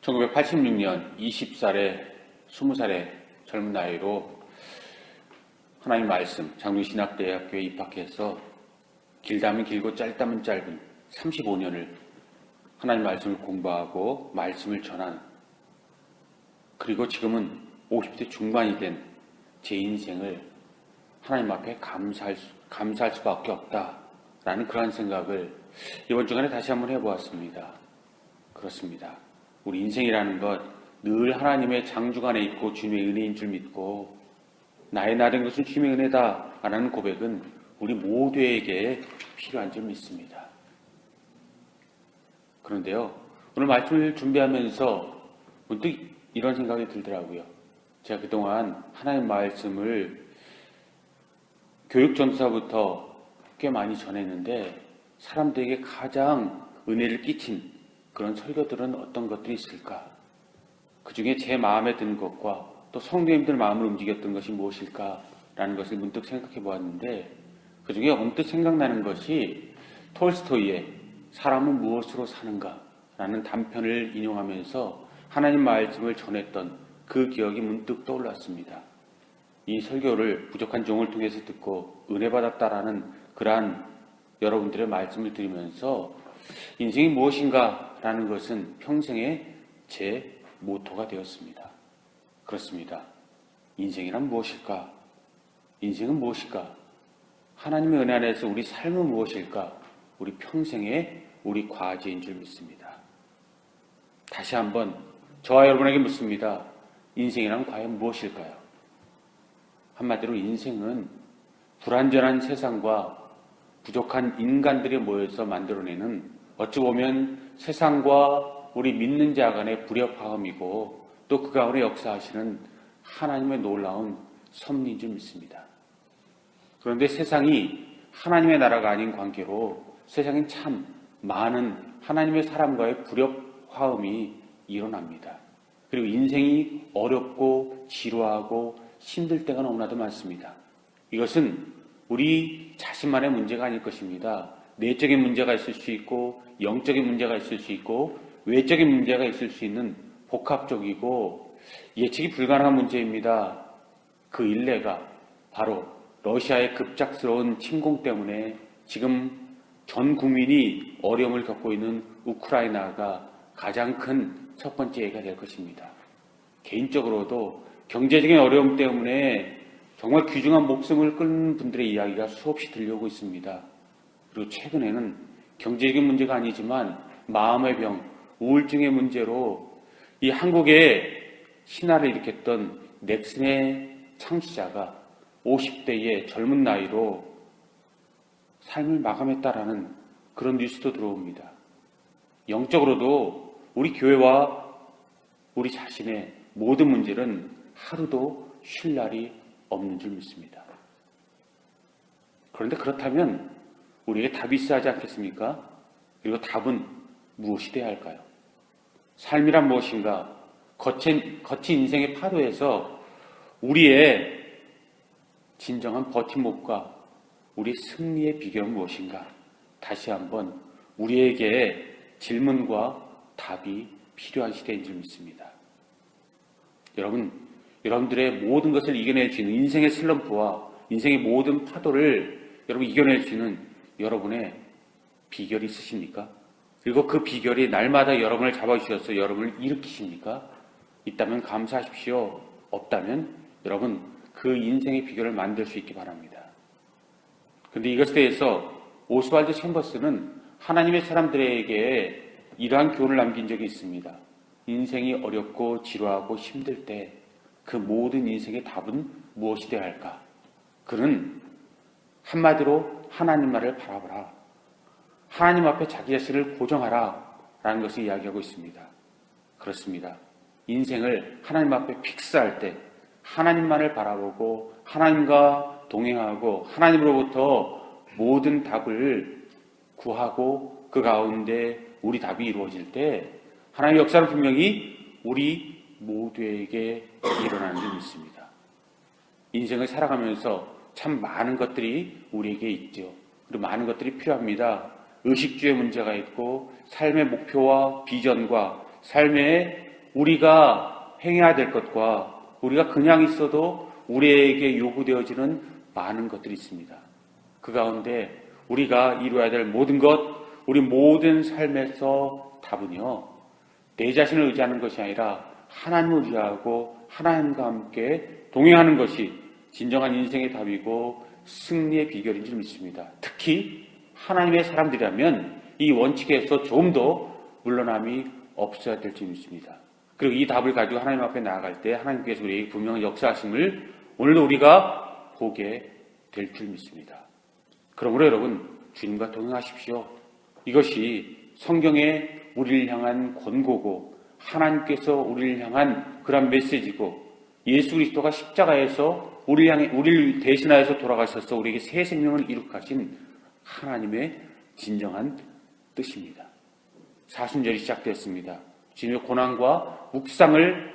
1986년 20살에 20살의 젊은 나이로 하나님 말씀 장로신학대학교에 입학해서 길다면 길고 짧다면 짧은 35년을 하나님 말씀을 공부하고 말씀을 전한, 그리고 지금은 50대 중반이 된 제 인생을 하나님 앞에 감사할 수밖에 없다라는 그러한 생각을 이번 주간에 다시 한번 해보았습니다. 그렇습니다. 우리 인생이라는 것 늘 하나님의 장중 안에 있고 주님의 은혜인 줄 믿고, 나의 나된 것은 주님의 은혜다라는 고백은 우리 모두에게 필요한 줄 믿습니다. 그런데요, 오늘 말씀을 준비하면서 문득 이런 생각이 들더라고요. 제가 그동안 하나님 말씀을 교육전도사부터 꽤 많이 전했는데, 사람들에게 가장 은혜를 끼친 그런 설교들은 어떤 것들이 있을까? 그 중에 제 마음에 든 것과 또 성도님들 마음을 움직였던 것이 무엇일까라는 것을 문득 생각해 보았는데, 그 중에 언뜻 생각나는 것이 톨스토이의 사람은 무엇으로 사는가라는 단편을 인용하면서 하나님 말씀을 전했던 그 기억이 문득 떠올랐습니다. 이 설교를 부족한 종을 통해서 듣고 은혜 받았다라는 그러한 여러분들의 말씀을 들으면서 인생이 무엇인가 라는 것은 평생의 제 모토가 되었습니다. 그렇습니다. 인생이란 무엇일까? 인생은 무엇일까? 하나님의 은혜 안에서 우리 삶은 무엇일까? 우리 평생의 우리 과제인 줄 믿습니다. 다시 한번 저와 여러분에게 묻습니다. 인생이란 과연 무엇일까요? 한마디로 인생은 불완전한 세상과 부족한 인간들이 모여서 만들어내는, 어찌 보면 세상과 우리 믿는 자 간의 불협화음이고, 또 그 가운데 역사하시는 하나님의 놀라운 섭리인 줄 믿습니다. 그런데 세상이 하나님의 나라가 아닌 관계로 세상엔 참 많은 하나님의 사람과의 불협화음이 일어납니다. 그리고 인생이 어렵고 지루하고 힘들 때가 너무나도 많습니다. 이것은 우리 자신만의 문제가 아닐 것입니다. 내적인 문제가 있을 수 있고, 영적인 문제가 있을 수 있고, 외적인 문제가 있을 수 있는 복합적이고 예측이 불가능한 문제입니다. 그 일례가 바로 러시아의 급작스러운 침공 때문에 지금 전 국민이 어려움을 겪고 있는 우크라이나가 가장 큰 첫 번째 얘기가 될 것입니다. 개인적으로도 경제적인 어려움 때문에 정말 귀중한 목숨을 끊는 분들의 이야기가 수없이 들려오고 있습니다. 그리고 최근에는 경제적인 문제가 아니지만 마음의 병, 우울증의 문제로 이 한국의 신화를 일으켰던 넥슨의 창시자가 50대의 젊은 나이로 삶을 마감했다라는 그런 뉴스도 들어옵니다. 영적으로도 우리 교회와 우리 자신의 모든 문제는 하루도 쉴 날이 없는 줄 믿습니다. 그런데 그렇다면 우리에게 답이 있어야 하지 않겠습니까? 그리고 답은 무엇이 되어야 할까요? 삶이란 무엇인가? 거친 인생의 파도에서 우리의 진정한 버팀목과 우리의 승리의 비결은 무엇인가? 다시 한번 우리에게 질문과 답이 필요한 시대인 줄 믿습니다. 여러분들의 모든 것을 이겨낼 수 있는 인생의 슬럼프와 인생의 모든 파도를 여러분 이겨낼 수 있는 여러분의 비결이 있으십니까? 그리고 그 비결이 날마다 여러분을 잡아주셔서 여러분을 일으키십니까? 있다면 감사하십시오. 없다면 여러분 그 인생의 비결을 만들 수 있기 바랍니다. 그런데 이것에 대해서 오스왈드 챔버스는 하나님의 사람들에게 이러한 교훈을 남긴 적이 있습니다. 인생이 어렵고 지루하고 힘들 때 그 모든 인생의 답은 무엇이 되어야 할까? 그는 한마디로 하나님만을 바라보라, 하나님 앞에 자기 자신을 고정하라 라는 것을 이야기하고 있습니다. 그렇습니다. 인생을 하나님 앞에 픽스할 때 하나님만을 바라보고 하나님과 동행하고 하나님으로부터 모든 답을 구하고 그 가운데 우리 답이 이루어질 때 하나님의 역사는 분명히 우리 모두에게 일어나는 줄 믿습니다. 인생을 살아가면서 참 많은 것들이 우리에게 있죠. 그리고 많은 것들이 필요합니다. 의식주의 문제가 있고 삶의 목표와 비전과 삶의 우리가 행해야 될 것과 우리가 그냥 있어도 우리에게 요구되어지는 많은 것들이 있습니다. 그 가운데 우리가 이루어야 될 모든 것, 우리 모든 삶에서 답은요, 내 자신을 의지하는 것이 아니라 하나님을 의지하고 하나님과 함께 동행하는 것이 진정한 인생의 답이고 승리의 비결인 줄 믿습니다. 특히 하나님의 사람들이라면 이 원칙에서 좀 더 물러남이 없어야 될 줄 믿습니다. 그리고 이 답을 가지고 하나님 앞에 나아갈 때 하나님께서 우리에게 분명한 역사하심을 오늘도 우리가 보게 될 줄 믿습니다. 그러므로 여러분, 주님과 동행하십시오. 이것이 성경의 우리를 향한 권고고 하나님께서 우리를 향한 그런 메시지고 예수 그리스도가 십자가에서 우리를 대신하여서 돌아가셔서 우리에게 새 생명을 이룩하신 하나님의 진정한 뜻입니다. 사순절이 시작되었습니다. 주님의 고난과 묵상을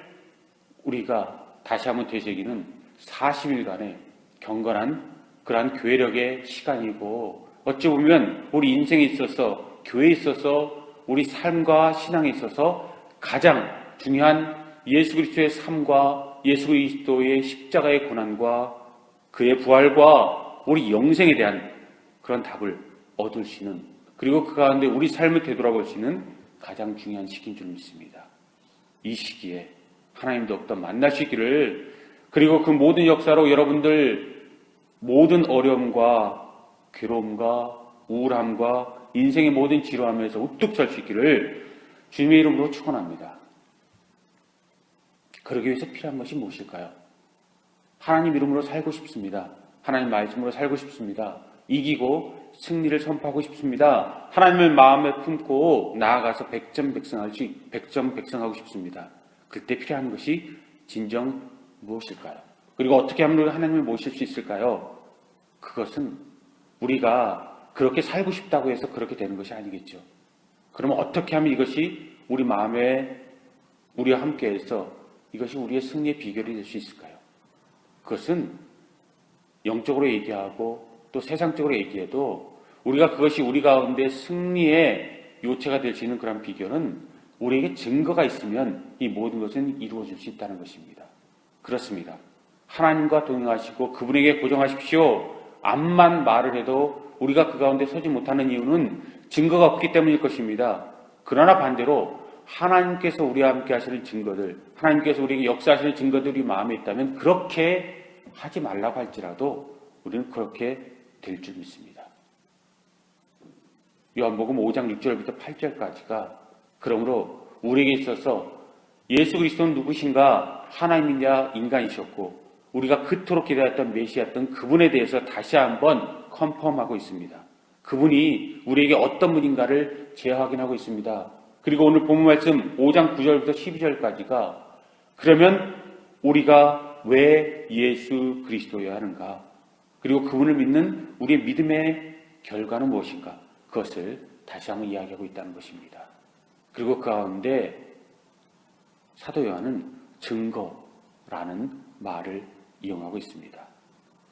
우리가 다시 한번 되새기는 40일간의 경건한 그러한 교회력의 시간이고 어찌 보면 우리 인생에 있어서 교회에 있어서 우리 삶과 신앙에 있어서 가장 중요한 예수 그리스도의 삶과 예수 그리스도의 십자가의 고난과 그의 부활과 우리 영생에 대한 그런 답을 얻을 수 있는, 그리고 그 가운데 우리 삶을 되돌아볼 수 있는 가장 중요한 시기인 줄 믿습니다. 이 시기에 하나님 더욱더 만나시기를, 그리고 그 모든 역사로 여러분들 모든 어려움과 괴로움과 우울함과 인생의 모든 지루함에서 우뚝 설 수 있기를 주님의 이름으로 축원합니다. 그러기 위해서 필요한 것이 무엇일까요? 하나님 이름으로 살고 싶습니다. 하나님 말씀으로 살고 싶습니다. 이기고 승리를 선포하고 싶습니다. 하나님을 마음에 품고 나아가서 백전백승하고 싶습니다. 그때 필요한 것이 진정 무엇일까요? 그리고 어떻게 하면 하나님을 모실 수 있을까요? 그것은 우리가 그렇게 살고 싶다고 해서 그렇게 되는 것이 아니겠죠. 그러면 어떻게 하면 이것이 우리 마음에 우리와 함께해서 이것이 우리의 승리의 비결이 될 수 있을까요? 그것은 영적으로 얘기하고 또 세상적으로 얘기해도 우리가 그것이 우리 가운데 승리의 요체가 될 수 있는 그런 비결은 우리에게 증거가 있으면 이 모든 것은 이루어질 수 있다는 것입니다. 그렇습니다. 하나님과 동행하시고 그분에게 고정하십시오. 암만 말을 해도 우리가 그 가운데 서지 못하는 이유는 증거가 없기 때문일 것입니다. 그러나 반대로 하나님께서 우리와 함께 하시는 증거들, 하나님께서 우리에게 역사하시는 증거들이 마음에 있다면 그렇게 하지 말라고 할지라도 우리는 그렇게 될 줄 믿습니다. 요한복음 5장 6절부터 8절까지가 그러므로 우리에게 있어서 예수 그리스도는 누구신가? 하나님이냐 인간이셨고 우리가 그토록 기다렸던 메시아였던 그분에 대해서 다시 한번 컨펌하고 있습니다. 그분이 우리에게 어떤 분인가를 재확인하고 있습니다. 그리고 오늘 본문 말씀 5장 9절부터 12절까지가 그러면 우리가 왜 예수 그리스도여야 하는가? 그리고 그분을 믿는 우리의 믿음의 결과는 무엇인가? 그것을 다시 한번 이야기하고 있다는 것입니다. 그리고 그 가운데 사도 요한은 증거라는 말을 이용하고 있습니다.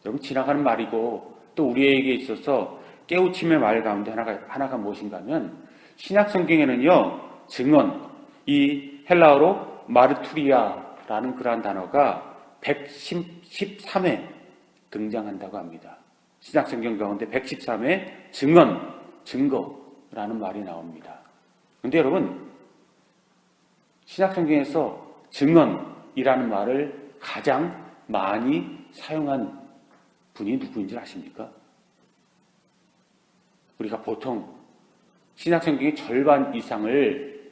여러분, 지나가는 말이고 또 우리에게 있어서 깨우침의 말 가운데 하나가 무엇인가 하면 신약 성경에는요, 증언, 이 헬라어로 마르투리아라는 그러한 단어가 113회 등장한다고 합니다. 신약 성경 가운데 113회 증언, 증거라는 말이 나옵니다. 그런데 여러분, 신약 성경에서 증언이라는 말을 가장 많이 사용한 분이 누구인지 아십니까? 우리가 보통 신약 성경의 절반 이상을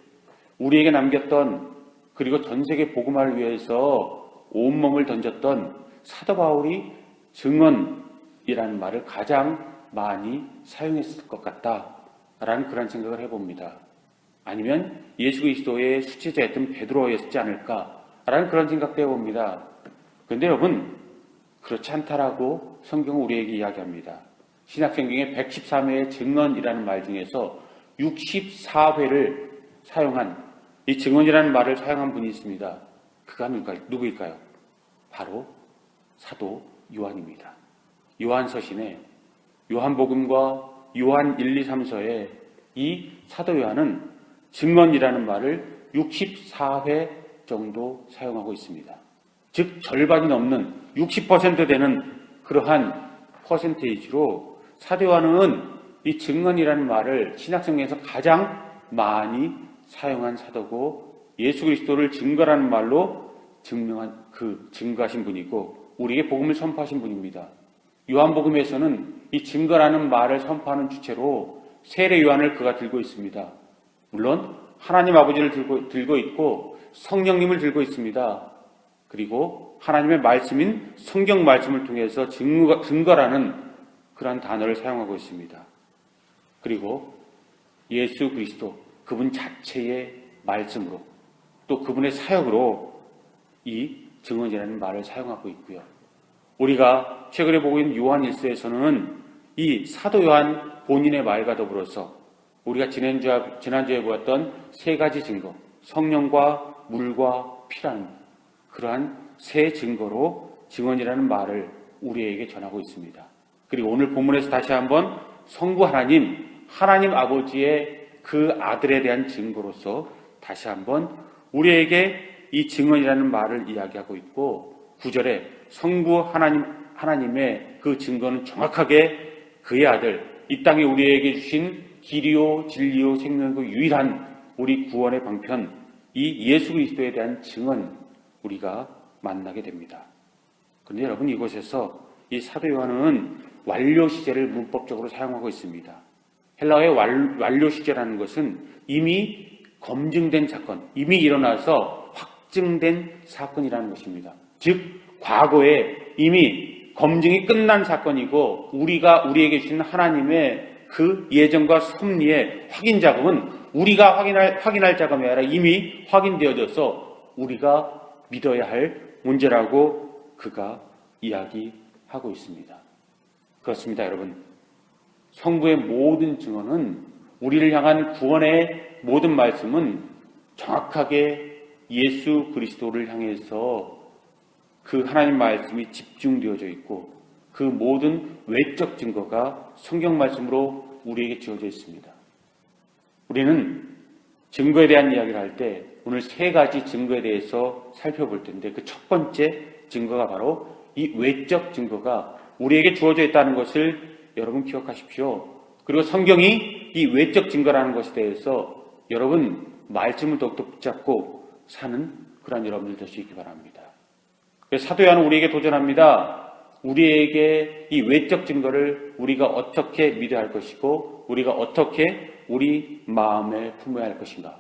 우리에게 남겼던, 그리고 전 세계 복음화를 위해서 온몸을 던졌던 사도 바울이 증언이라는 말을 가장 많이 사용했을 것 같다라는 그런 생각을 해봅니다. 아니면 예수 그리스도의 수치자였던 베드로였지 않을까라는 그런 생각도 해봅니다. 그런데 여러분, 그렇지 않다라고 성경은 우리에게 이야기합니다. 신약성경의 113회의 증언이라는 말 중에서 64회를 사용한, 이 증언이라는 말을 사용한 분이 있습니다. 그가 누구일까요? 바로 사도 요한입니다. 요한서신에 요한복음과 요한 1, 2, 3서에 이 사도 요한은 증언이라는 말을 64회 정도 사용하고 있습니다. 즉 절반이 넘는 60% 되는 그러한 퍼센테이지로 사도 요한은 이 증언이라는 말을 신약성경에서 가장 많이 사용한 사도고 예수 그리스도를 증거라는 말로 증거하신 분이고 우리에게 복음을 선포하신 분입니다. 요한복음에서는 이 증거라는 말을 선포하는 주체로 세례 요한을 그가 들고 있습니다. 물론 하나님 아버지를 들고 있고 성령님을 들고 있습니다. 그리고 하나님의 말씀인 성경 말씀을 통해서 증거라는 그러한 단어를 사용하고 있습니다. 그리고 예수 그리스도 그분 자체의 말씀으로 또 그분의 사역으로 이 증언이라는 말을 사용하고 있고요. 우리가 최근에 보고 있는 요한일서에서는 이 사도 요한 본인의 말과 더불어서 우리가 지난주에 보았던 세 가지 증거, 성령과 물과 피라는 그러한 세 증거로 증언이라는 말을 우리에게 전하고 있습니다. 그리고 오늘 본문에서 다시 한번 성부 하나님 아버지의 그 아들에 대한 증거로서 다시 한번 우리에게 이 증언이라는 말을 이야기하고 있고 9절에 성부 하나님의 그 증거는 정확하게 그의 아들, 이 땅에 우리에게 주신 길이요 진리요 생명이고 유일한 우리 구원의 방편, 이 예수 그리스도에 대한 증언 우리가 만나게 됩니다. 그런데 여러분 이곳에서 이 사도 요한은 완료 시제를 문법적으로 사용하고 있습니다. 헬라어의 완료 시제라는 것은 이미 검증된 사건, 이미 일어나서 확증된 사건이라는 것입니다. 즉 과거에 이미 검증이 끝난 사건이고 우리에게 주신 하나님의 그 예정과 섭리의 확인 자금은 우리가 확인할 자금이 아니라 이미 확인되어져서 우리가 믿어야 할 문제라고 그가 이야기하고 있습니다. 그렇습니다, 여러분. 성부의 모든 증언은 우리를 향한 구원의 모든 말씀은 정확하게 예수 그리스도를 향해서 그 하나님 말씀이 집중되어져 있고 그 모든 외적 증거가 성경 말씀으로 우리에게 주어져 있습니다. 우리는 증거에 대한 이야기를 할 때 오늘 세 가지 증거에 대해서 살펴볼 텐데 그 첫 번째 증거가 바로 이 외적 증거가 우리에게 주어져 있다는 것을 여러분 기억하십시오. 그리고 성경이 이 외적 증거라는 것에 대해서 여러분 말씀을 더욱더 붙잡고 사는 그런 여러분들 될 수 있기 바랍니다. 그래서 사도 요한은 우리에게 도전합니다. 우리에게 이 외적 증거를 우리가 어떻게 믿어야 할 것이고 우리가 어떻게 우리 마음에 품어야 할 것인가.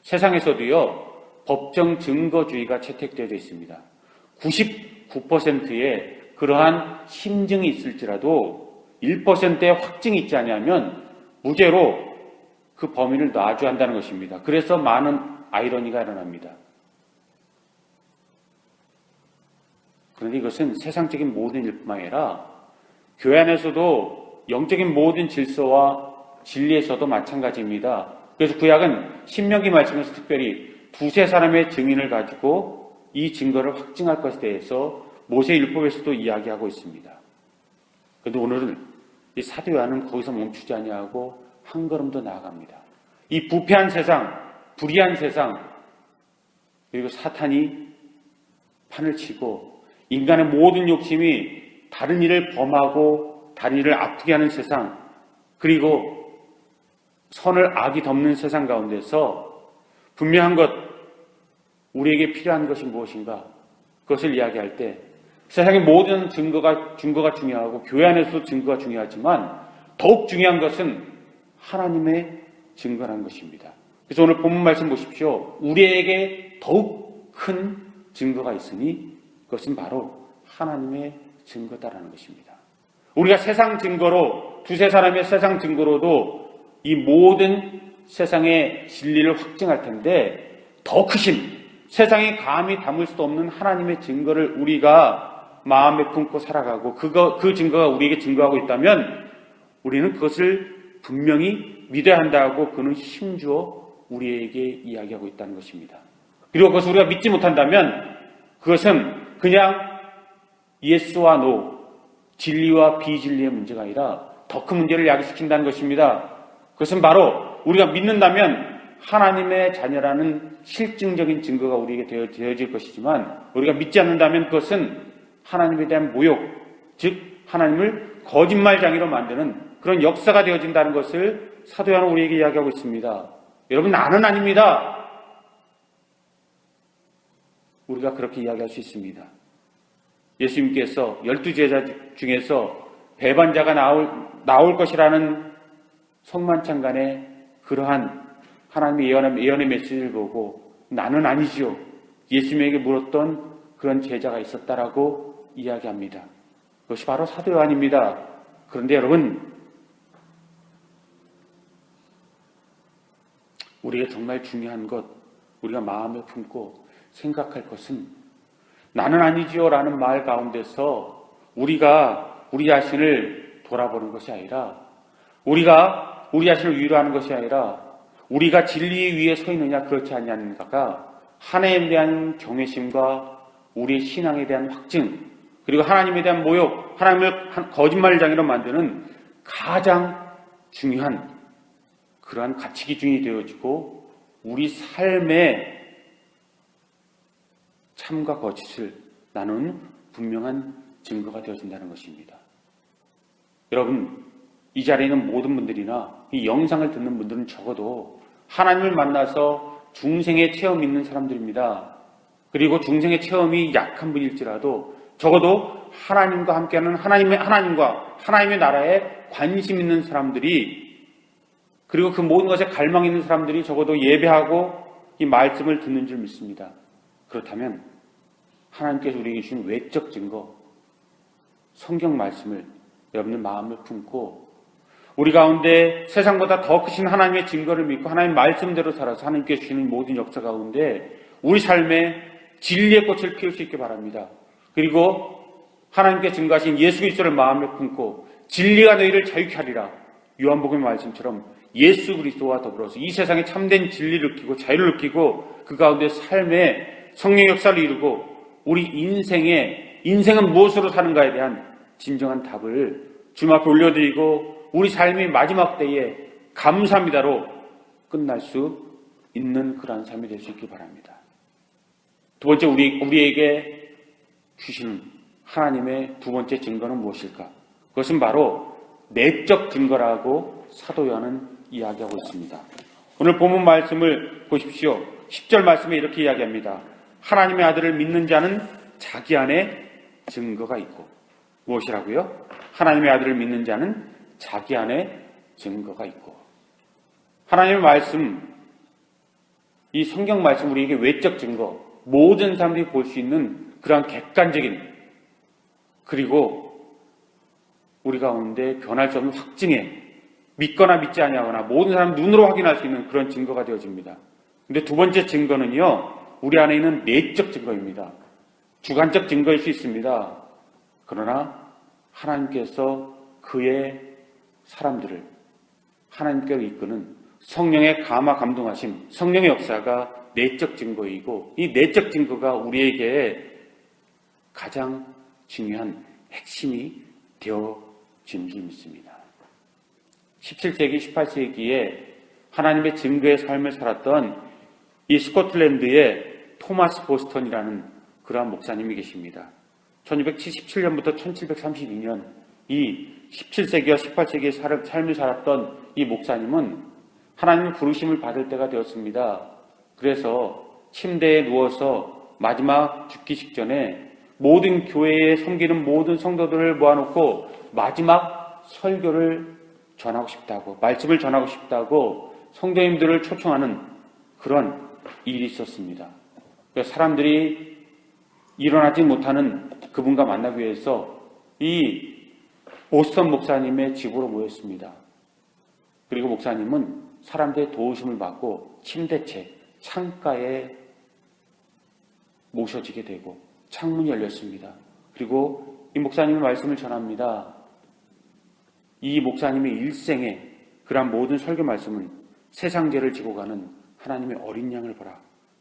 세상에서도요 법정 증거주의가 채택되어 있습니다. 99%의 그러한 심증이 있을지라도 1%의 확증이 있지 않으면 무죄로 그 범인을 놔주한다는 것입니다. 그래서 많은 아이러니가 일어납니다. 그런데 이것은 세상적인 모든 일뿐만 아니라 교회 안에서도 영적인 모든 질서와 진리에서도 마찬가지입니다. 그래서 구약은 신명기 말씀에서 특별히 두세 사람의 증인을 가지고 이 증거를 확증할 것에 대해서 모세율법에서도 이야기하고 있습니다. 그런데 오늘은 이 사도 요한은 거기서 멈추지 아니하고 한 걸음 더 나아갑니다. 이 부패한 세상, 불의한 세상, 그리고 사탄이 판을 치고 인간의 모든 욕심이 다른 일을 범하고 다른 일을 아프게 하는 세상, 그리고 선을 악이 덮는 세상 가운데서 분명한 것, 우리에게 필요한 것이 무엇인가? 그것을 이야기할 때 세상의 모든 증거가 중요하고 교회 안에서도 증거가 중요하지만 더욱 중요한 것은 하나님의 증거라는 것입니다. 그래서 오늘 본문 말씀 보십시오. 우리에게 더욱 큰 증거가 있으니 그것은 바로 하나님의 증거다라는 것입니다. 우리가 세상 증거로 두세 사람의 세상 증거로도 이 모든 세상의 진리를 확증할 텐데 더 크신 세상에 감히 담을 수도 없는 하나님의 증거를 우리가 마음에 품고 살아가고 그 증거가 우리에게 증거하고 있다면 우리는 그것을 분명히 믿어야 한다고 그는 힘주어 우리에게 이야기하고 있다는 것입니다. 그리고 그것을 우리가 믿지 못한다면 그것은 그냥 예스와 노, 진리와 비진리의 문제가 아니라 더 큰 문제를 야기시킨다는 것입니다. 그것은 바로 우리가 믿는다면 하나님의 자녀라는 실증적인 증거가 우리에게 되어질 것이지만, 우리가 믿지 않는다면 그것은 하나님에 대한 모욕, 즉 하나님을 거짓말장애로 만드는 그런 역사가 되어진다는 것을 사도 요한은 우리에게 이야기하고 있습니다. 여러분, 나는 아닙니다. 우리가 그렇게 이야기할 수 있습니다. 예수님께서 12제자 중에서 배반자가 나올 것이라는 성만찬간에 그러한 하나님의 예언의 메시지를 보고 나는 아니지요, 예수님에게 물었던 그런 제자가 있었다라고 이야기합니다. 그것이 바로 사도 요한입니다. 그런데 여러분, 우리가 정말 중요한 것, 우리가 마음에 품고 생각할 것은 나는 아니지요 라는 말 가운데서 우리가 우리 자신을 돌아보는 것이 아니라, 우리가 우리 자신을 위로하는 것이 아니라 우리가 진리 위에 서 있느냐 그렇지 않냐가 하나님에 대한 경외심과 우리의 신앙에 대한 확증, 그리고 하나님에 대한 모욕, 하나님을 거짓말장애로 만드는 가장 중요한 그러한 가치 기준이 되어지고 우리 삶의 참과 거짓을 나누는 분명한 증거가 되어진다는 것입니다. 여러분, 이 자리에 있는 모든 분들이나 이 영상을 듣는 분들은 적어도 하나님을 만나서 중생의 체험이 있는 사람들입니다. 그리고 중생의 체험이 약한 분일지라도 적어도 하나님과 함께하는 하나님과 하나님의 나라에 관심 있는 사람들이, 그리고 그 모든 것에 갈망 있는 사람들이 적어도 예배하고 이 말씀을 듣는 줄 믿습니다. 그렇다면 하나님께서 우리에게 주신 외적 증거, 성경 말씀을 여러분의 마음에 품고 우리 가운데 세상보다 더 크신 하나님의 증거를 믿고 하나님의 말씀대로 살아서 하나님께서 주시는 모든 역사 가운데 우리 삶에 진리의 꽃을 피울 수 있게 바랍니다. 그리고 하나님께 증거하신 예수 그리스도를 마음에 품고 진리가 너희를 자유케 하리라, 요한복음의 말씀처럼 예수 그리스도와 더불어서 이 세상에 참된 진리를 느끼고 자유를 느끼고 그 가운데 삶의 성령 역사를 이루고 우리 인생은 무엇으로 사는가에 대한 진정한 답을 주님 앞에 올려드리고 우리 삶의 마지막 때에 감사합니다로 끝날 수 있는 그러한 삶이 될 수 있기 바랍니다. 두 번째, 우리에게 주시는 하나님의 두 번째 증거는 무엇일까? 그것은 바로 내적 증거라고 사도 요한은 이야기하고 있습니다. 오늘 본문 말씀을 보십시오. 10절 말씀에 이렇게 이야기합니다. 하나님의 아들을 믿는 자는 자기 안에 증거가 있고. 무엇이라고요? 하나님의 아들을 믿는 자는 자기 안에 증거가 있고. 하나님의 말씀, 이 성경 말씀, 우리에게 외적 증거, 모든 사람들이 볼 수 있는 그러한 객관적인, 그리고 우리 가운데 변할 수 없는 확증에 믿거나 믿지 아니하거나 모든 사람 눈으로 확인할 수 있는 그런 증거가 되어집니다. 근데 두 번째 증거는요, 우리 안에 있는 내적 증거입니다. 주관적 증거일 수 있습니다. 그러나 하나님께서 그의 사람들을 하나님께로 이끄는 성령의 감화 감동하심, 성령의 역사가 내적 증거이고, 이 내적 증거가 우리에게 가장 중요한 핵심이 되어진 줄 믿습니다. 17세기, 18세기에 하나님의 증거의 삶을 살았던 이 스코틀랜드의 토마스 보스턴이라는 그러한 목사님이 계십니다. 1277년부터 1732년 이 17세기와 18세기의 삶을 살았던 이 목사님은 하나님의 부르심을 받을 때가 되었습니다. 그래서 침대에 누워서 마지막 죽기 직전에 모든 교회에 섬기는 모든 성도들을 모아놓고 마지막 설교를 전하고 싶다고, 말씀을 전하고 싶다고 성도님들을 초청하는 그런 일이 있었습니다. 사람들이 일어나지 못하는 그분과 만나기 위해서 이 보스턴 목사님의 집으로 모였습니다. 그리고 목사님은 사람들의 도우심을 받고 침대채, 창가에 모셔지게 되고 창문이 열렸습니다. 그리고 이 목사님의 말씀을 전합니다. 이 목사님의 일생에 그러한 모든 설교 말씀은 세상 죄를 지고 가는 하나님의 어린 양을 보라.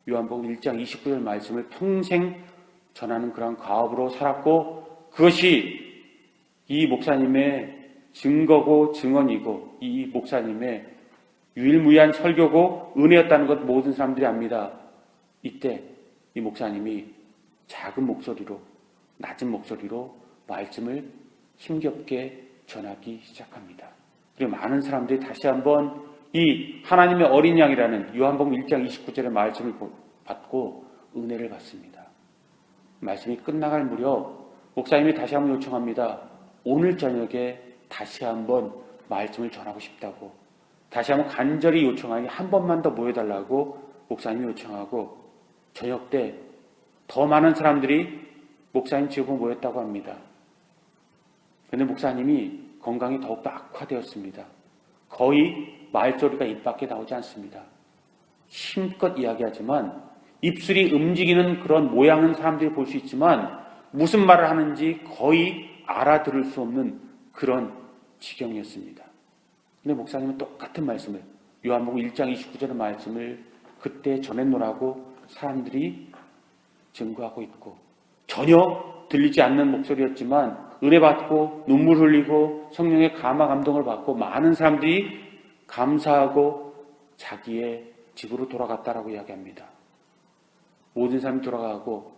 요한복음 1장 29절 말씀을 평생 전하는 그러한 가업으로 살았고, 그것이 이 목사님의 증거고 증언이고 이 목사님의 유일무이한 설교고 은혜였다는 것 모든 사람들이 압니다. 이때 이 목사님이 작은 목소리로, 낮은 목소리로 말씀을 힘겹게 전하기 시작합니다. 그리고 많은 사람들이 다시 한번 이 하나님의 어린 양이라는 요한복음 1장 29절의 말씀을 받고 은혜를 받습니다. 말씀이 끝나갈 무렵 목사님이 다시 한번 요청합니다. 오늘 저녁에 다시 한번 말씀을 전하고 싶다고, 다시 한번 간절히 요청하니 한 번만 더 모여달라고 목사님이 요청하고, 저녁 때 더 많은 사람들이 목사님 집으로 모였다고 합니다. 그런데 목사님이 건강이 더욱더 악화되었습니다. 거의 말소리가 입 밖에 나오지 않습니다. 힘껏 이야기하지만 입술이 움직이는 그런 모양은 사람들이 볼 수 있지만 무슨 말을 하는지 거의 알아들을 수 없는 그런 지경이었습니다. 근데 목사님은 똑같은 말씀을, 요한복음 1장 29절의 말씀을 그때 전했노라고 사람들이 증거하고 있고, 전혀 들리지 않는 목소리였지만 은혜 받고 눈물 흘리고 성령의 감화 감동을 받고 많은 사람들이 감사하고 자기의 집으로 돌아갔다라고 이야기합니다. 모든 사람이 돌아가고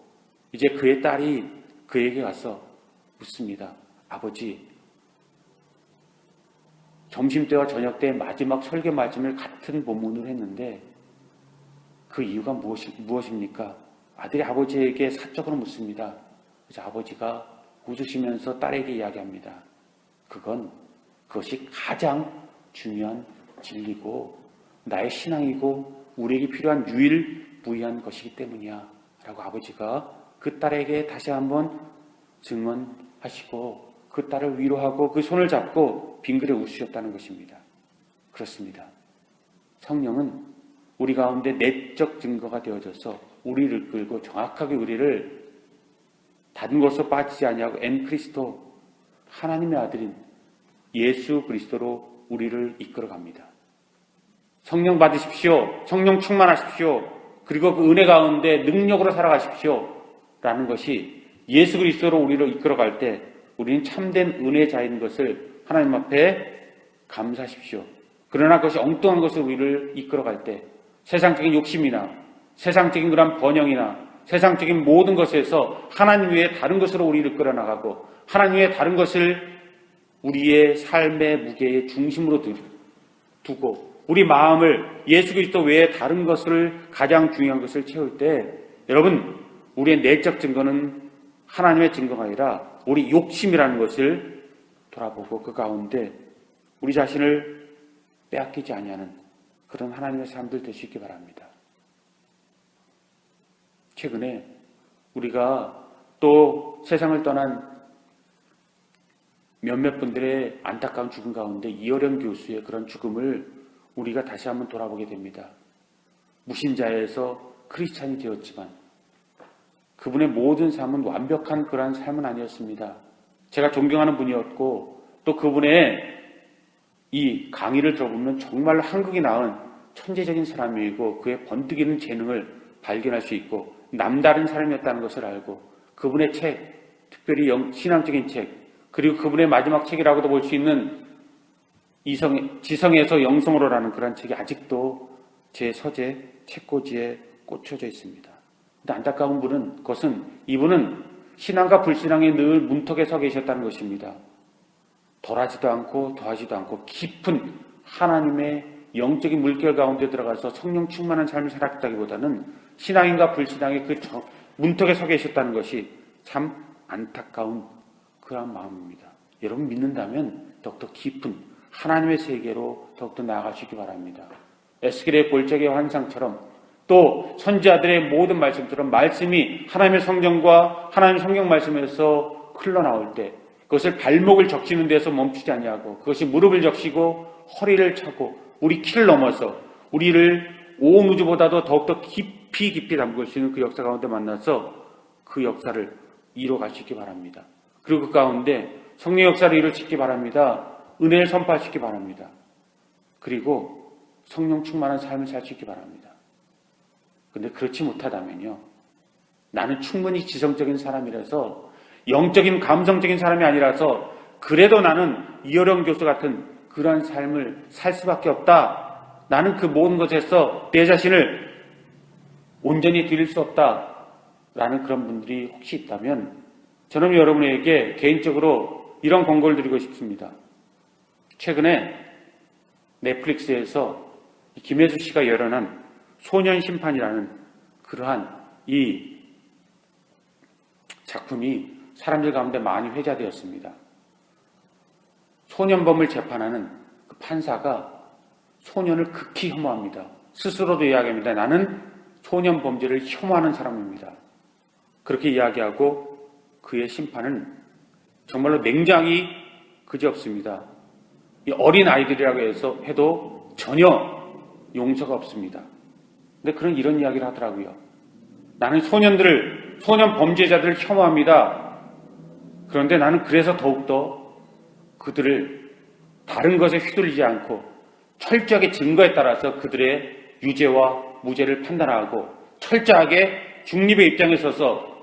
이제 그의 딸이 그에게 가서 묻습니다. 아버지, 점심때와 저녁때 마지막 설교 말씀을 같은 본문으로 했는데 그 이유가 무엇입니까? 아들이 아버지에게 사적으로 묻습니다. 그래서 아버지가 웃으시면서 딸에게 이야기합니다. 그것이 가장 중요한 진리고 나의 신앙이고 우리에게 필요한 유일무이한 것이기 때문이야 라고 아버지가 그 딸에게 다시 한번 증언하시고 그 딸을 위로하고 그 손을 잡고 빙그레 웃으셨다는 것입니다. 그렇습니다. 성령은 우리 가운데 내적 증거가 되어져서 우리를 끌고 정확하게 우리를 다른 곳으로 빠지지 아니하고 엔크리스토, 하나님의 아들인 예수 그리스도로 우리를 이끌어갑니다. 성령 받으십시오. 성령 충만하십시오. 그리고 그 은혜 가운데 능력으로 살아가십시오. 라는 것이 예수 그리스도로 우리를 이끌어갈 때 우리는 참된 은혜자인 것을 하나님 앞에 감사하십시오. 그러나 그것이 엉뚱한 것을 우리를 이끌어갈 때 세상적인 욕심이나 세상적인 그런 번영이나 세상적인 모든 것에서 하나님 외에 다른 것으로 우리를 끌어나가고 하나님 외에 다른 것을 우리의 삶의 무게의 중심으로 두고 우리 마음을 예수 그리스도 외에 다른 것을 가장 중요한 것을 채울 때 여러분 우리의 내적 증거는 하나님의 증거가 아니라 우리 욕심이라는 것을 돌아보고 그 가운데 우리 자신을 빼앗기지 아니하는 그런 하나님의 사람들 될 수 있기 바랍니다. 최근에 우리가 또 세상을 떠난 몇몇 분들의 안타까운 죽음 가운데 이어령 교수의 그런 죽음을 우리가 다시 한번 돌아보게 됩니다. 무신자에서 크리스찬이 되었지만 그분의 모든 삶은 완벽한 그러한 삶은 아니었습니다. 제가 존경하는 분이었고 또 그분의 이 강의를 들어보면 정말 한국이 낳은 천재적인 사람이고 그의 번뜩이는 재능을 발견할 수 있고 남다른 사람이었다는 것을 알고 그분의 책, 특별히 신앙적인 책, 그리고 그분의 마지막 책이라고도 볼 수 있는 지성에서 영성으로라는 그런 책이 아직도 제 서재 책꽂이에 꽂혀져 있습니다. 근데 안타까운 것은 이분은 신앙과 불신앙의 늘 문턱에 서 계셨다는 것입니다. 덜하지도 않고 더하지도 않고 깊은 하나님의 영적인 물결 가운데 들어가서 성령 충만한 삶을 살았다기보다는 신앙인과 불신앙의 그 문턱에 서 계셨다는 것이 참 안타까운 그런 마음입니다. 여러분 믿는다면 더욱더 깊은 하나님의 세계로 더욱더 나아가시기 바랍니다. 에스겔의 골짜기의 환상처럼 또 선지자들의 모든 말씀처럼 말씀이 하나님의 성경과 하나님의 성경 말씀에서 흘러나올 때 그것을 발목을 적시는 데서 멈추지 아니하고 그것이 무릎을 적시고 허리를 차고 우리 키를 넘어서 우리를 온 우주보다도 더욱더 깊이 담글 수 있는 그 역사 가운데 만나서 그 역사를 이뤄갈 수 있기 바랍니다. 그리고 그 가운데 성령 역사를 이룰 수 있기 바랍니다. 은혜를 선포할 수 있기 바랍니다. 그리고 성령 충만한 삶을 살 수 있기 바랍니다. 근데 그렇지 못하다면요. 나는 충분히 지성적인 사람이라서 영적인 감성적인 사람이 아니라서 그래도 나는 이어령 교수 같은 그러한 삶을 살 수밖에 없다. 나는 그 모든 것에서 내 자신을 온전히 드릴 수 없다라는 그런 분들이 혹시 있다면 저는 여러분에게 개인적으로 이런 권고를 드리고 싶습니다. 최근에 넷플릭스에서 김혜수 씨가 열어낸 소년심판이라는 그러한 이 작품이 사람들 가운데 많이 회자되었습니다. 소년범을 재판하는 그 판사가 소년을 극히 혐오합니다. 스스로도 이야기합니다. 나는 소년 범죄를 혐오하는 사람입니다. 그렇게 이야기하고 그의 심판은 정말로 냉정이 그지없습니다. 이 어린 아이들이라고 해도 전혀 용서가 없습니다. 근데 그런 이런 이야기를 하더라고요. 나는 소년 범죄자들을 혐오합니다. 그런데 나는 그래서 더욱더 그들을 다른 것에 휘둘리지 않고 철저하게 증거에 따라서 그들의 유죄와 무죄를 판단하고 철저하게 중립의 입장에 서서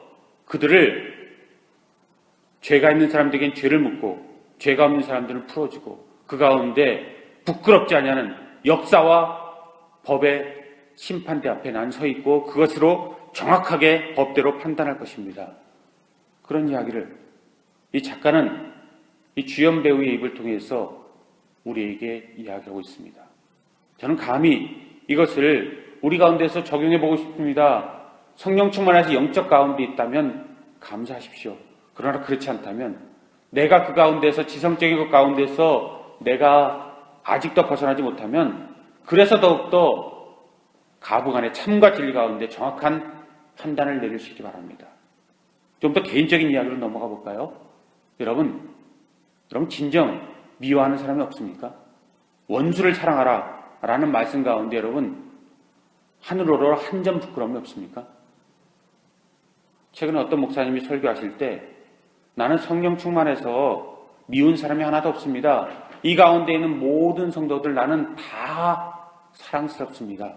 그들을 죄가 있는 사람들에겐 죄를 묻고 죄가 없는 사람들은 풀어주고 그 가운데 부끄럽지 아니하는 역사와 법의 심판대 앞에 난 서 있고 그것으로 정확하게 법대로 판단할 것입니다. 그런 이야기를 이 작가는 이 주연 배우의 입을 통해서 우리에게 이야기하고 있습니다. 저는 감히 이것을 우리 가운데서 적용해 보고 싶습니다. 성령 충만해서 영적 가운데 있다면 감사하십시오. 그러나 그렇지 않다면 내가 그 가운데서 지성적인 것 가운데서 내가 아직도 벗어나지 못하면 그래서 더욱더 가부간의 참과 진리 가운데 정확한 판단을 내리시기 바랍니다. 좀 더 개인적인 이야기로 넘어가 볼까요? 여러분 진정 미워하는 사람이 없습니까? 원수를 사랑하라 라는 말씀 가운데 여러분 하늘으로 한 점 부끄러움이 없습니까? 최근에 어떤 목사님이 설교하실 때 나는 성령 충만해서 미운 사람이 하나도 없습니다. 이 가운데 있는 모든 성도들 나는 다 사랑스럽습니다.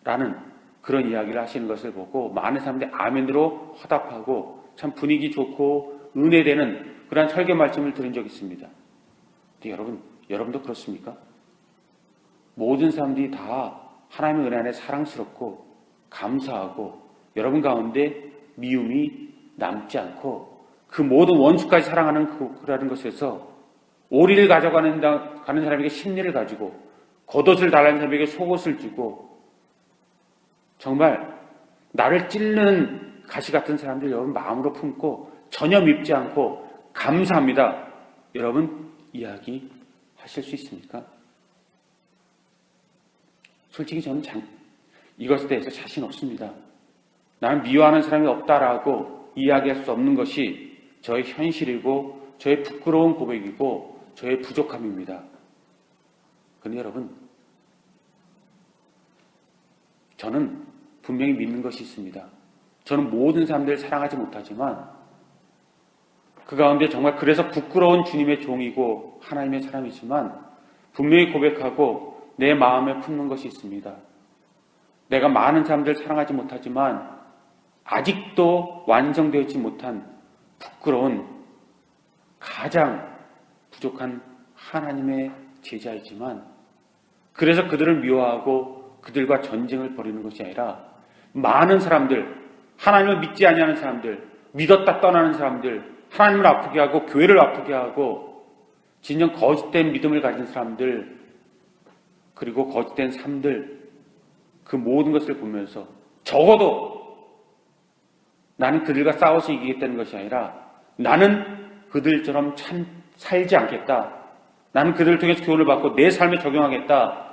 라는 그런 이야기를 하시는 것을 보고 많은 사람들이 아멘으로 화답하고 참 분위기 좋고 은혜되는 그런 설교 말씀을 들은 적이 있습니다. 근데 여러분도 그렇습니까? 모든 사람들이 다 하나님의 은혜 안에 사랑스럽고 감사하고 여러분 가운데 미움이 남지 않고 그 모든 원수까지 사랑하는 그라는 것에서 오리를 가져가는 사람에게 심리를 가지고 겉옷을 달라는 사람에게 속옷을 주고 정말 나를 찔르는 가시 같은 사람들 여러분 마음으로 품고 전혀 밉지 않고 감사합니다. 여러분 이야기하실 수 있습니까? 솔직히 저는 이것에 대해서 자신 없습니다. 나는 미워하는 사람이 없다라고 이야기할 수 없는 것이 저의 현실이고 저의 부끄러운 고백이고 저의 부족함입니다. 그런데 여러분 저는 분명히 믿는 것이 있습니다. 저는 모든 사람들을 사랑하지 못하지만 그 가운데 정말 그래서 부끄러운 주님의 종이고 하나님의 사람이지만 분명히 고백하고 내 마음에 품는 것이 있습니다. 내가 많은 사람들을 사랑하지 못하지만 아직도 완성되지 못한 부끄러운 가장 부족한 하나님의 제자이지만 그래서 그들을 미워하고 그들과 전쟁을 벌이는 것이 아니라 많은 사람들, 하나님을 믿지 아니하는 사람들, 믿었다 떠나는 사람들, 하나님을 아프게 하고 교회를 아프게 하고 진정 거짓된 믿음을 가진 사람들 그리고 거짓된 삶들 그 모든 것을 보면서 적어도 나는 그들과 싸워서 이기겠다는 것이 아니라 나는 그들처럼 살지 않겠다. 나는 그들을 통해서 교훈을 받고 내 삶에 적용하겠다.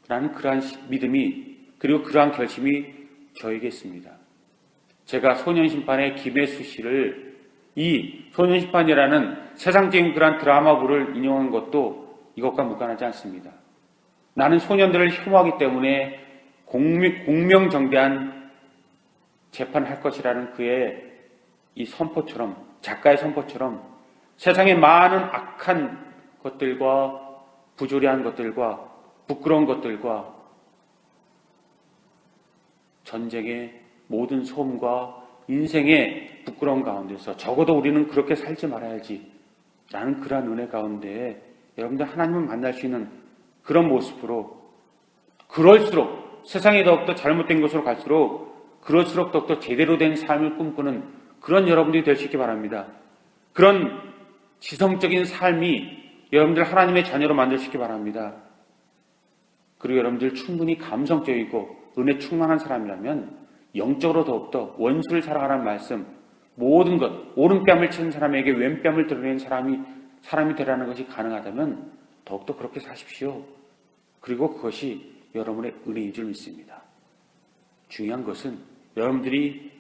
라는 그러한 믿음이 그리고 그러한 결심이 저에게 있습니다. 제가 소년심판의 김혜수 씨를 이 소년심판이라는 세상적인 그러한 드라마부를 인용한 것도 이것과 무관하지 않습니다. 나는 소년들을 혐오하기 때문에 공명정대한 재판을 할 것이라는 그의 이 선포처럼 작가의 선포처럼 세상의 많은 악한 것들과 부조리한 것들과 부끄러운 것들과 전쟁의 모든 소음과 인생의 부끄러운 가운데서 적어도 우리는 그렇게 살지 말아야지 라는 그러한 은혜 가운데 여러분들 하나님을 만날 수 있는 그런 모습으로 그럴수록 세상이 더욱더 잘못된 것으로 갈수록 그럴수록 더욱더 제대로 된 삶을 꿈꾸는 그런 여러분들이 될 수 있기 바랍니다. 그런 지성적인 삶이 여러분들 하나님의 자녀로 만들시기 바랍니다. 그리고 여러분들 충분히 감성적이고 은혜 충만한 사람이라면 영적으로 더욱더 원수를 사랑하라는 말씀, 모든 것, 오른뺨을 치는 사람에게 왼뺨을 드러내는 사람이 되라는 것이 가능하다면 더욱더 그렇게 사십시오. 그리고 그것이 여러분의 은혜인 줄 믿습니다. 중요한 것은 여러분들이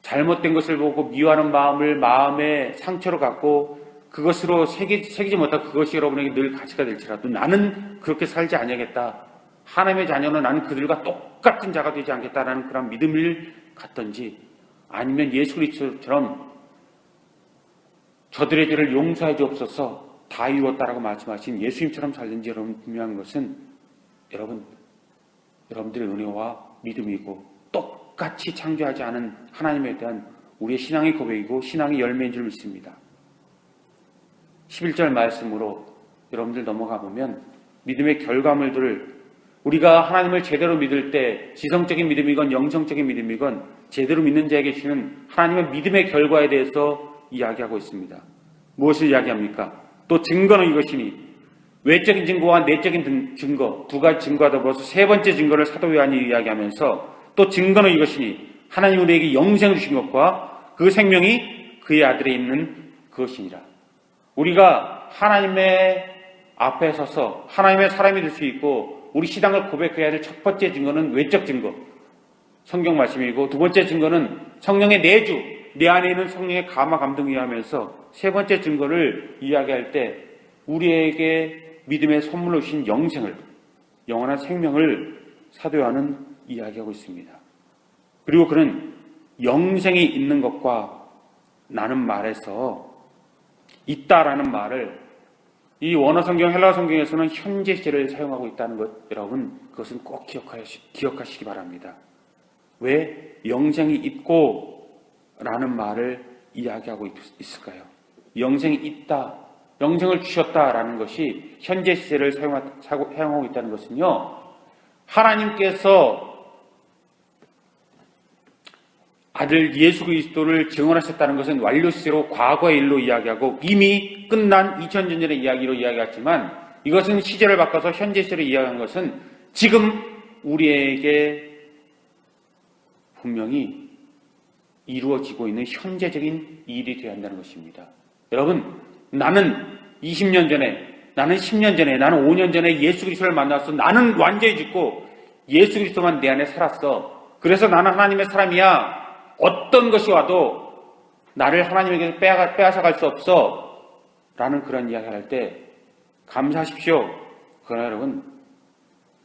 잘못된 것을 보고 미워하는 마음을 마음에 상처로 갖고 그것으로 새기지 못하고 그것이 여러분에게 늘 가치가 될지라도 나는 그렇게 살지 아니하겠다. 하나님의 자녀는 나는 그들과 똑같은 자가 되지 않겠다라는 그런 믿음을 갖든지 아니면 예수 그리스도처럼 저들의 죄를 용서해 주옵소서 다 이루었다라고 말씀하신 예수님처럼 살든지 여러분 분명한 것은 여러분들의 은혜와 믿음이고 똑같이 창조하지 않은 하나님에 대한 우리의 신앙의 고백이고 신앙의 열매인 줄 믿습니다. 11절 말씀으로 여러분들 넘어가 보면 믿음의 결과물들을 우리가 하나님을 제대로 믿을 때 지성적인 믿음이건 영성적인 믿음이건 제대로 믿는 자에게 주시는 하나님의 믿음의 결과에 대해서 이야기하고 있습니다. 무엇을 이야기합니까? 또 증거는 이것이니 외적인 증거와 내적인 증거 두 가지 증거와 더불어서 세 번째 증거를 사도 요한이 이야기하면서 또 증거는 이것이니 하나님 우리에게 영생을 주신 것과 그 생명이 그의 아들에 있는 그것이니라. 우리가 하나님의 앞에 서서 하나님의 사람이 될 수 있고 우리 신앙을 고백해야 될 첫 번째 증거는 외적 증거, 성경 말씀이고 두 번째 증거는 성령의 내주, 내 안에 있는 성령의 감화 감동이 하면서 세 번째 증거를 이야기할 때 우리에게 믿음의 선물로 주신 영생을, 영원한 생명을 사도 요한은 이야기하고 있습니다. 그리고 그는 영생이 있는 것과 나는 말에서 있다라는 말을 이 원어 성경, 헬라어 성경에서는 현재 시제를 사용하고 있다는 것, 여러분 그것은 꼭 기억하시기 바랍니다. 왜 영생이 있고 라는 말을 이야기하고 있을까요? 영생이 있다, 영생을 주셨다라는 것이 현재 시제를 사용하고 있다는 것은요, 하나님께서 아들 예수 그리스도를 증언하셨다는 것은 완료 시제로 과거의 일로 이야기하고 이미 끝난 2000년 전의 이야기로 이야기했지만 이것은 시제를 바꿔서 현재 시제로 이야기한 것은 지금 우리에게 분명히 이루어지고 있는 현재적인 일이 되어야 한다는 것입니다. 여러분, 나는 20년 전에, 나는 10년 전에, 나는 5년 전에 예수 그리스도를 만났어. 나는 완전히 죽고 예수 그리스도만 내 안에 살았어. 그래서 나는 하나님의 사람이야. 어떤 것이 와도 나를 하나님에게서 빼앗아갈 수 없어 라는 그런 이야기를 할 때 감사하십시오. 그러나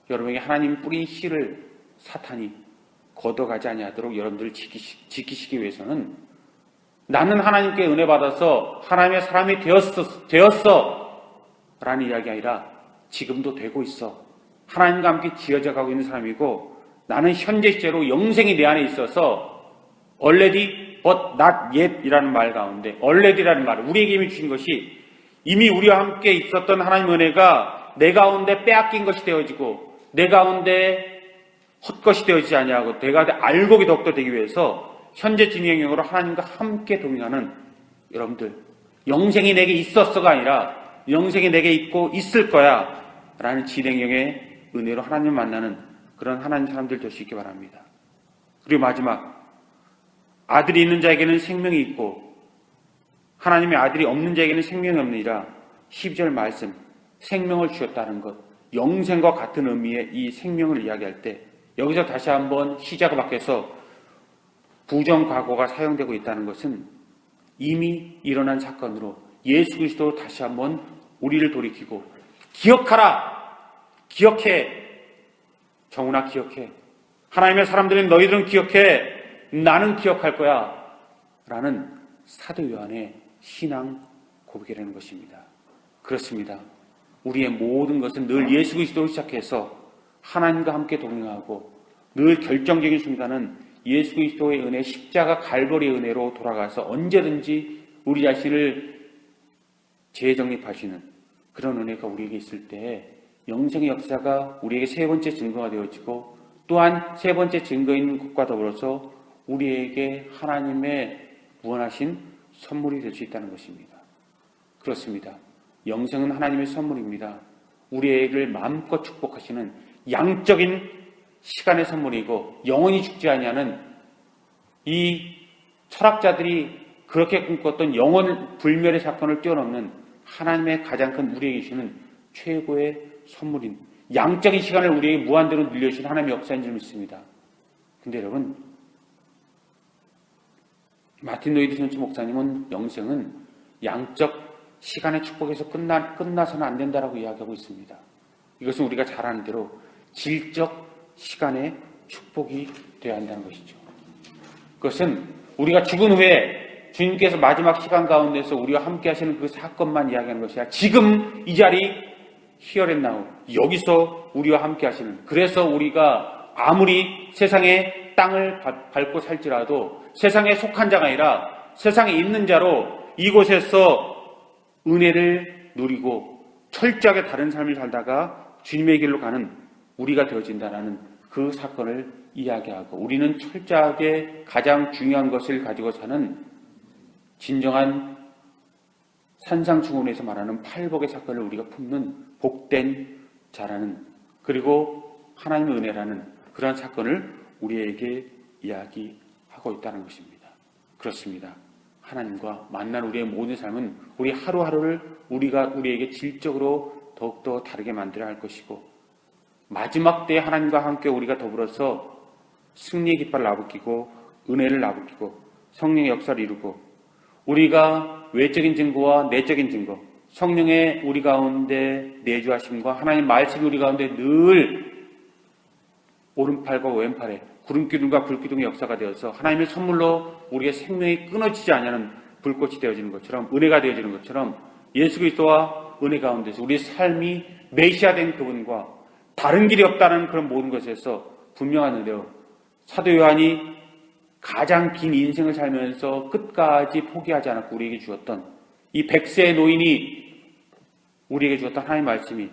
여러분에게 하나님이 뿌린 씨를 사탄이 걷어가지 아니하도록 여러분들을 지키시기 위해서는 나는 하나님께 은혜 받아서 하나님의 사람이 되었어 라는 이야기 아니라 지금도 되고 있어. 하나님과 함께 지어져 가고 있는 사람이고 나는 현재 시제로 영생이 내 안에 있어서 already but not yet 이라는 말 가운데 already라는 말을 우리에게 이미 주신 것이 이미 우리와 함께 있었던 하나님의 은혜가 내 가운데 빼앗긴 것이 되어지고 내 가운데 헛것이 되어지지 아니하고 내 가운데 알곡이 더욱더 되기 위해서 현재 진행형으로 하나님과 함께 동행하는 여러분들, 영생이 내게 있었어가 아니라 영생이 내게 있고 있을 거야 라는 진행형의 은혜로 하나님을 만나는 그런 하나님 사람들 될 수 있기 바랍니다. 그리고 마지막, 아들이 있는 자에게는 생명이 있고 하나님의 아들이 없는 자에게는 생명이 없느니라. 12절 말씀, 생명을 주셨다는 것, 영생과 같은 의미의 이 생명을 이야기할 때 여기서 다시 한번 시제가 바뀌어서 부정과거가 사용되고 있다는 것은 이미 일어난 사건으로 예수 그리스도로 다시 한번 우리를 돌이키고 기억하라, 기억해, 정훈아 기억해, 하나님의 사람들인 너희들은 기억해, 나는 기억할 거야 라는 사도 요한의 신앙 고백이라는 것입니다. 그렇습니다. 우리의 모든 것은 늘 예수 그리스도로 시작해서 하나님과 함께 동행하고 늘 결정적인 순간은 예수 그리스도의 은혜, 십자가 갈보리의 은혜로 돌아가서 언제든지 우리 자신을 재정립하시는 그런 은혜가 우리에게 있을 때 영생의 역사가 우리에게 세 번째 증거가 되어지고, 또한 세 번째 증거인 것과 더불어서 우리에게 하나님의 무한하신 선물이 될 수 있다는 것입니다. 그렇습니다. 영생은 하나님의 선물입니다. 우리를 마음껏 축복하시는 양적인 시간의 선물이고, 영원히 죽지 아니하는 이 철학자들이 그렇게 꿈꿨던 영원 불멸의 사건을 뛰어넘는 하나님의 가장 큰 우리에게 주시는 최고의 선물인 양적인 시간을 우리에게 무한대로 늘려주신 하나님의 역사인 줄 믿습니다. 근데 여러분, 마틴 로이드 존스 목사님은 영생은 양적 시간의 축복에서 끝나서는 안 된다라고 이야기하고 있습니다. 이것은 우리가 잘 아는 대로 질적 시간의 축복이 되어야 한다는 것이죠. 그것은 우리가 죽은 후에 주님께서 마지막 시간 가운데서 우리와 함께 하시는 그 사건만 이야기하는 것이 아니라 지금 이 자리 here and now, 여기서 우리와 함께 하시는, 그래서 우리가 아무리 세상의 땅을 밟고 살지라도 세상에 속한 자가 아니라 세상에 있는 자로 이곳에서 은혜를 누리고 철저하게 다른 삶을 살다가 주님의 길로 가는 우리가 되어진다는 그 사건을 이야기하고, 우리는 철저하게 가장 중요한 것을 가지고 사는 진정한 산상충원에서 말하는 팔복의 사건을 우리가 품는 복된 자라는, 그리고 하나님의 은혜라는 그러한 사건을 우리에게 이야기하고 있다는 것입니다. 그렇습니다. 하나님과 만난 우리의 모든 삶은 우리 하루하루를 우리에게 질적으로 더욱더 다르게 만들어야 할 것이고, 마지막 때에 하나님과 함께 우리가 더불어서 승리의 깃발을 나부끼고 은혜를 나부끼고 성령의 역사를 이루고, 우리가 외적인 증거와 내적인 증거, 성령의 우리 가운데 내주하심과 하나님 말씀이 우리 가운데 늘 오른팔과 왼팔에 구름기둥과 불기둥의 역사가 되어서 하나님의 선물로 우리의 생명이 끊어지지 않는 불꽃이 되어지는 것처럼, 은혜가 되어지는 것처럼, 예수 그리스도와 은혜 가운데서 우리의 삶이 메시아된 그분과 다른 길이 없다는 그런 모든 것에서 분명한 은혜로 사도 요한이 가장 긴 인생을 살면서 끝까지 포기하지 않았고 우리에게 주었던 이 100세의 노인이 우리에게 주었던 하나님의 말씀이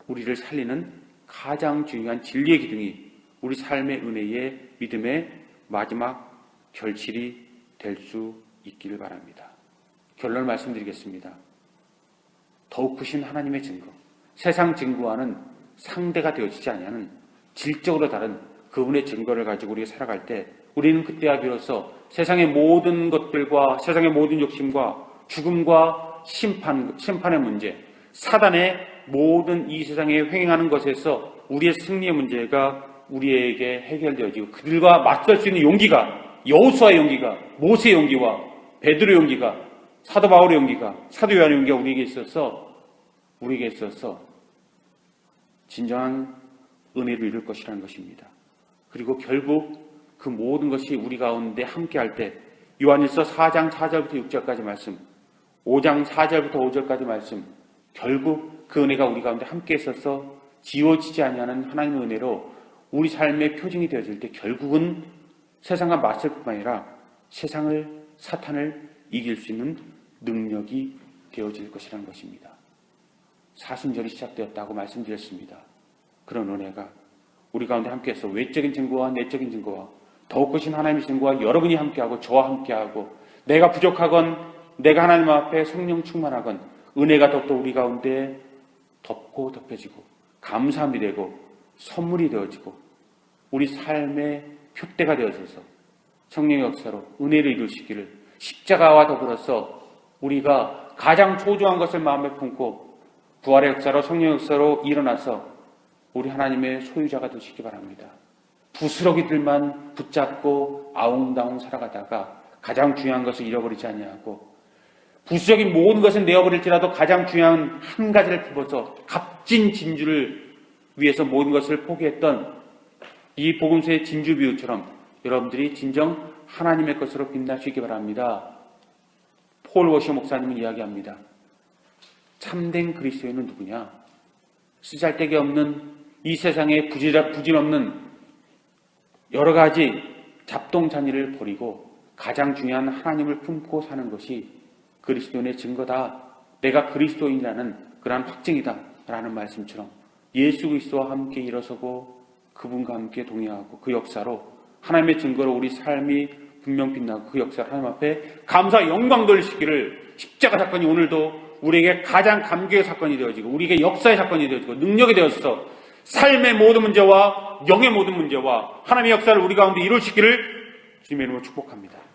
우리를 살리는 가장 중요한 진리의 기둥이 우리 삶의 은혜의 믿음의 마지막 결실이 될 수 있기를 바랍니다. 결론을 말씀드리겠습니다. 더욱 크신 하나님의 증거, 세상 증거와는 상대가 되어지지 아니하는 질적으로 다른 그분의 증거를 가지고 우리가 살아갈 때, 우리는 그때야 비로소 세상의 모든 것들과 세상의 모든 욕심과 죽음과 심판의 문제, 사단의 모든 이 세상에 횡행하는 것에서 우리의 승리의 문제가 우리에게 해결되어지고, 그들과 맞설 수 있는 용기가, 여호수아의 용기가, 모세의 용기와 베드로의 용기가, 사도 바울의 용기가, 사도 요한의 용기가 우리에게 있어서 진정한 은혜를 이룰 것이라는 것입니다. 그리고 결국 그 모든 것이 우리 가운데 함께할 때, 요한일서 4장 4절부터 6절까지 말씀, 5장 4절부터 5절까지 말씀, 결국 그 은혜가 우리 가운데 함께 있어서 지워지지 아니하는 하나님의 은혜로 우리 삶의 표징이 되어질 때, 결국은 세상과 맞설 뿐만 아니라 세상을, 사탄을 이길 수 있는 능력이 되어질 것이라는 것입니다. 사순절이 시작되었다고 말씀드렸습니다. 그런 은혜가 우리 가운데 함께해서 외적인 증거와 내적인 증거와 더욱 크신 하나님의 증거와 여러분이 함께하고 저와 함께하고, 내가 부족하건 내가 하나님 앞에 성령 충만하건 은혜가 더욱더 우리 가운데 덮고 덮여지고 감사함이 되고 선물이 되어지고 우리 삶의 표대가 되어져서 성령의 역사로 은혜를 이루시기를, 십자가와 더불어서 우리가 가장 소중한 것을 마음에 품고 부활의 역사로 성령의 역사로 일어나서 우리 하나님의 소유자가 되시기 바랍니다. 부스러기들만 붙잡고 아웅다웅 살아가다가 가장 중요한 것을 잃어버리지 아니하고, 부수적인 모든 것을 내어버릴지라도 가장 중요한 한 가지를 품어서 값진 진주를 위해서 모든 것을 포기했던 이 복음서의 진주 비유처럼 여러분들이 진정 하나님의 것으로 빛날 수 있기 바랍니다. 폴 워셔 목사님은 이야기합니다. 참된 그리스도인은 누구냐? 쓰잘데기 없는 이 세상에 부질 없는 여러 가지 잡동사니를 버리고 가장 중요한 하나님을 품고 사는 것이 그리스도인의 증거다. 내가 그리스도인이라는 그러한 확증이다. 라는 말씀처럼 예수 그리스도와 함께 일어서고 그분과 함께 동행하고 그 역사로 하나님의 증거로 우리 삶이 분명 빛나고 그 역사를 하나님 앞에 감사 영광 돌리시기를 십자가 사건이 오늘도 우리에게 가장 감격의 사건이 되어지고 우리에게 역사의 사건이 되어지고 능력이 되어서 삶의 모든 문제와 영의 모든 문제와 하나님의 역사를 우리 가운데 이루시기를 주님의 이름으로 축복합니다.